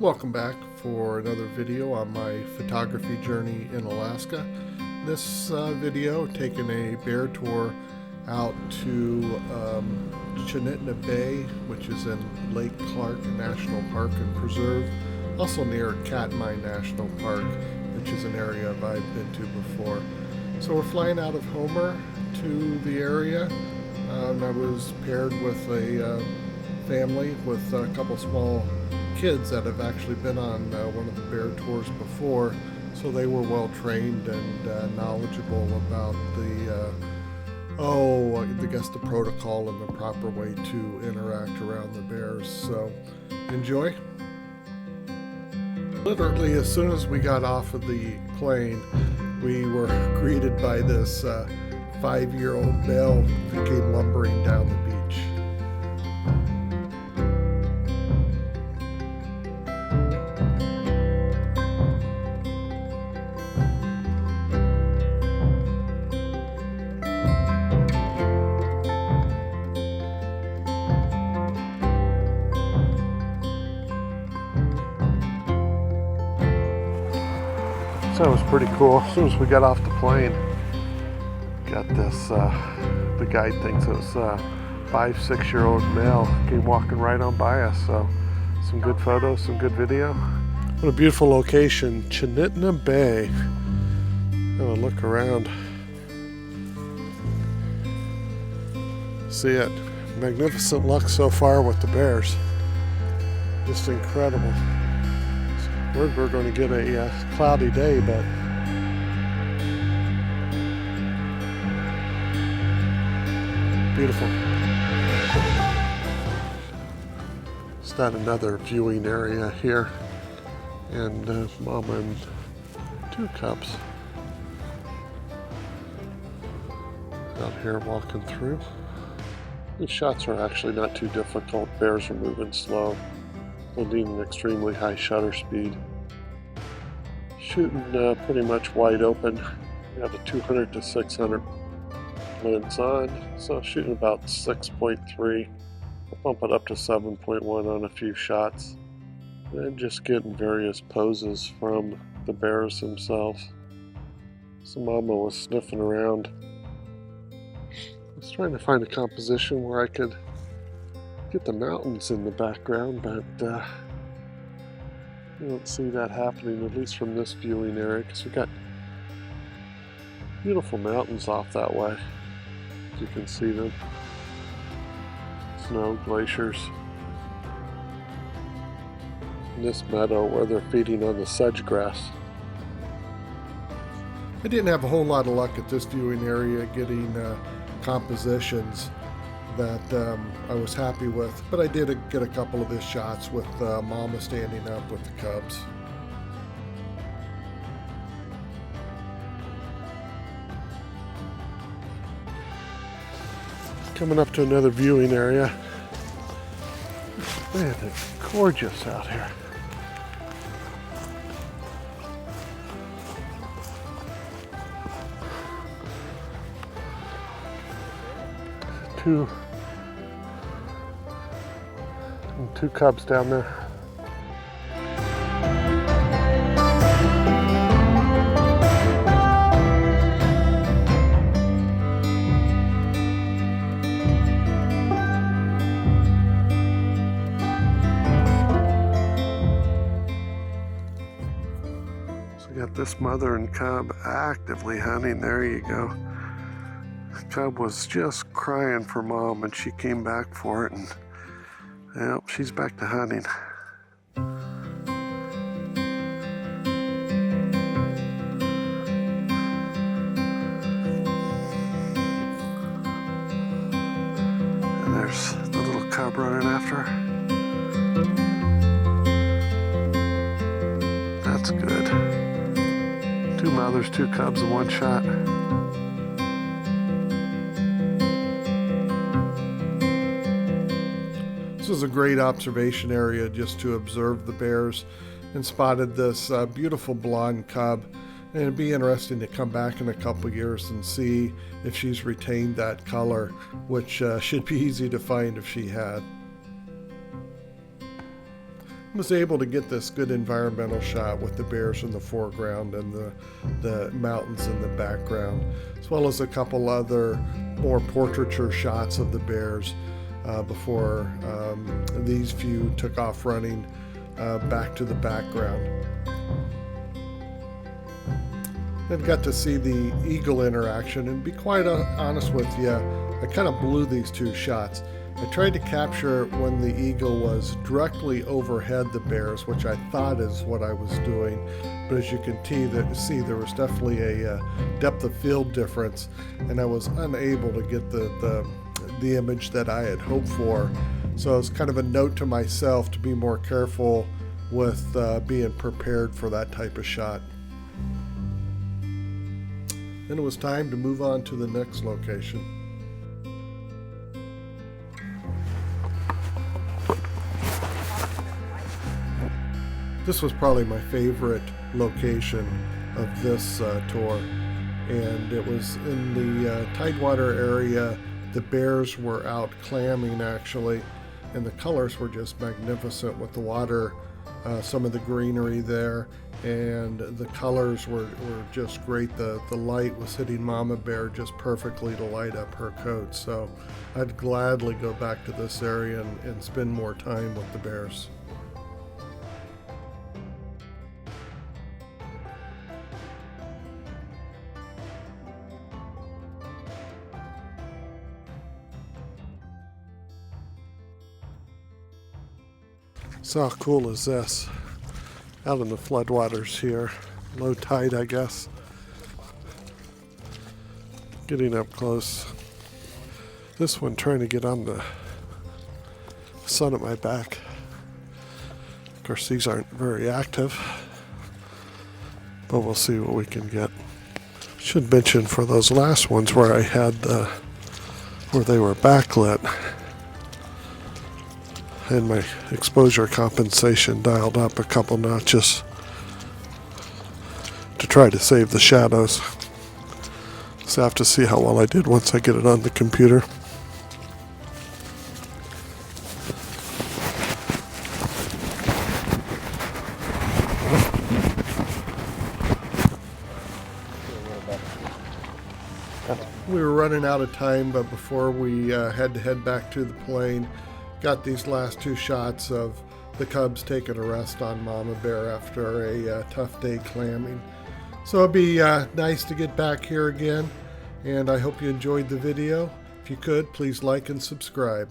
Welcome back for another video on my photography journey in Alaska. This video taking a bear tour out to Chinitna Bay, which is in Lake Clark National Park and Preserve, also near Katmai National Park, which is an area I've been to before. So we're flying out of Homer to the area. I was paired with a family with a couple small kids that have actually been on one of the bear tours before, so they were well trained and knowledgeable about the protocol and the proper way to interact around the bears. So enjoy. Literally, as soon as we got off of the plane, we were greeted by this 5-year-old male that came lumbering down the beach. So it was pretty cool. As soon as we got off the plane, got this, the guide thinks it was a 5-6-year-old male came walking right on by us. So some good photos, some good video. What a beautiful location, Chinitna Bay. Have a look around. See it. Magnificent luck so far with the bears. Just incredible. We're going to get a cloudy day, but beautiful. It's not another viewing area here, and mama and 2 cubs out here walking through. These shots are actually not too difficult. Bears are moving slow. Holding an extremely high shutter speed. Shooting pretty much wide open. We have a 200 to 600 lens on, so shooting about 6.3. I'll bump it up to 7.1 on a few shots. And just getting various poses from the bears themselves. So mama was sniffing around. I was trying to find a composition where I could get the mountains in the background, but you don't see that happening, at least from this viewing area, because we've got beautiful mountains off that way. You can see them. Snow, glaciers. And this meadow where they're feeding on the sedge grass. I didn't have a whole lot of luck at this viewing area getting compositions that I was happy with, but I did get a couple of his shots with mama standing up with the cubs. Coming up to another viewing area. Man, it's gorgeous out here. Two cubs down there. So you got this mother and cub actively hunting. There you go. The cub was just crying for mom, and she came back for it, and yep, she's back to hunting. And there's the little cub running after her. That's good. 2 mothers, 2 cubs in one shot. This was a great observation area just to observe the bears, and spotted this beautiful blonde cub. And it'd be interesting to come back in a couple years and see if she's retained that color, which should be easy to find if she had. was able to get this good environmental shot with the bears in the foreground and the mountains in the background, as well as a couple other more portraiture shots of the bears before these few took off running back to the background. Then got to see the eagle interaction, and be quite honest with you, I kind of blew these two shots. I tried to capture when the eagle was directly overhead the bears, which I thought is what I was doing, but as you can see there was definitely a depth of field difference, and I was unable to get the image that I had hoped for. So it was kind of a note to myself to be more careful with being prepared for that type of shot. Then it was time to move on to the next location. This was probably my favorite location of this tour, and it was in the Tidewater area. The bears were out clamming actually, and the colors were just magnificent with the water, some of the greenery there, and the colors were just great. The light was hitting Mama Bear just perfectly to light up her coat, so I'd gladly go back to this area and spend more time with the bears. So how cool is this? Out in the floodwaters here, low tide I guess. Getting up close. This one trying to get on the sun at my back. Of course these aren't very active, but we'll see what we can get. Should mention for those last ones where I had where they were backlit, and my exposure compensation dialed up a couple notches to try to save the shadows. So I have to see how well I did once I get it on the computer. We were running out of time, but before we had to head back to the plane, got these last two shots of the cubs taking a rest on Mama Bear after a tough day clamming. So it'd be nice to get back here again, and I hope you enjoyed the video. If you could, please like and subscribe.